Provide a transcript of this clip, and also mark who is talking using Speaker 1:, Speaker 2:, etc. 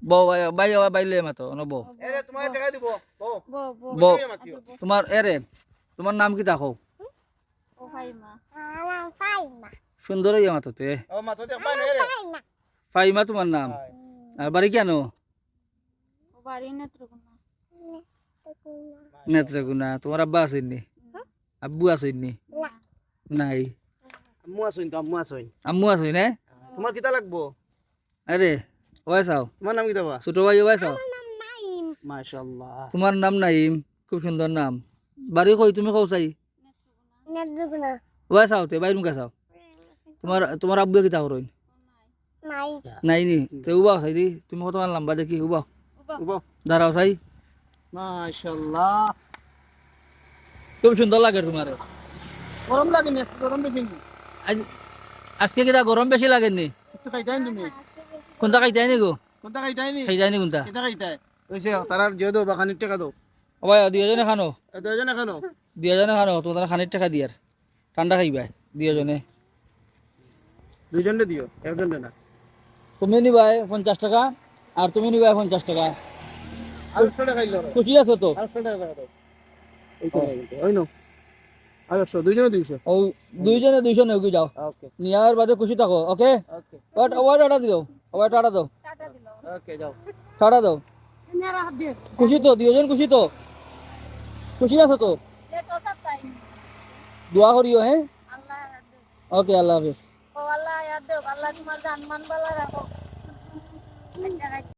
Speaker 1: বউ বাই বাইলে মাতো ন বউ
Speaker 2: এরে তোমার টাকা দিব বউ
Speaker 1: বউ
Speaker 2: খুশি হয়ে মাতিও
Speaker 1: তোমার এরে তোমার নাম কি দেখো
Speaker 3: ও ফাইমা
Speaker 1: সুন্দর হইয়া মাতোতে
Speaker 2: ও মাতো দে পাই না এরে
Speaker 1: ফাইমা তোমার নাম আর বাড়ি কেন
Speaker 3: ও বাড়ি নেত্রকোনা
Speaker 1: নেত্রকোনা তোমার আব্বা আছেননি আব্বু আছেননি নাই
Speaker 2: আম্মু আসুন তো আম্মু আসুন
Speaker 1: আম্মু আছে না
Speaker 2: তোমার কিতা লাগবো
Speaker 1: আরে ওই চাও
Speaker 2: তোমার নাম কিতা বা
Speaker 1: ছোট ভাই ওই চাও
Speaker 2: মাশাআল্লাহ
Speaker 1: তোমার নাম নাইম খুব সুন্দর নাম বাড়ি কই তুমি কও চাই
Speaker 3: নেত্রকোনা
Speaker 1: ওই চাও তে বাইরুম কা চাও তোমার আব্বু কিতা করইন
Speaker 3: নাই
Speaker 1: নাই নি তে উবাও চাই দি তুমি কত মান লম্বা দেখি উবাও
Speaker 2: উবো
Speaker 1: দাঁড়াও চাই
Speaker 2: মাশাআল্লাহ
Speaker 1: খুব সুন্দর লাগে তোমার
Speaker 2: গরম লাগে না গরম বেশি নি
Speaker 1: আজকে কিতা গরম বেশি লাগেনি
Speaker 2: একটু খাইতাই তুমি
Speaker 1: কোনটা খাইতাই নি গো
Speaker 2: কোনটা খাইতাই নি
Speaker 1: খাইতাই নি কোনটা
Speaker 2: কিতা খাইতাই কইছে তারার যে দাও বাখানির টাকা দাও
Speaker 1: ওই দুইজনে খানো
Speaker 2: দুইজনে খানো
Speaker 1: দুইজনে খানো তোমার খানির টাকা দিয়ার ঠান্ডা খাইবা দুইজনে
Speaker 2: দুইজনে দিও একজনে না
Speaker 1: তুমি নিবাই 50 টাকা আর তুমি নিবাই 50 টাকা
Speaker 2: আর 100 টাকা খাইলো
Speaker 1: খুশি আছো তো
Speaker 2: আর 100 টাকা দাও এই তো ওই নো আর 100 দুইজনে 200
Speaker 1: ও দুইজনে 200 নেকি যাও
Speaker 2: ওকে
Speaker 1: নিয়ার বাদে খুশি থাকো ওকে
Speaker 2: ওকে
Speaker 1: ওই টাটা দিও ওই টাটা দাও
Speaker 3: টাটা দিল
Speaker 2: ওকে যাও
Speaker 1: টাটা দাও
Speaker 3: নেরা হাত দিয়ে
Speaker 1: খুশি তো দুইজন খুশি তো খুশি আছো তো
Speaker 3: লেট ওসব তাই
Speaker 1: দোয়া করিও হ্যাঁ
Speaker 3: আল্লাহ ইয়াদ দেব
Speaker 1: ওকে আল্লাহ হাফেজ
Speaker 3: ও আল্লাহ ইয়াদ দেব আল্লাহ তোমার জান মান বালা রাখো আচ্ছা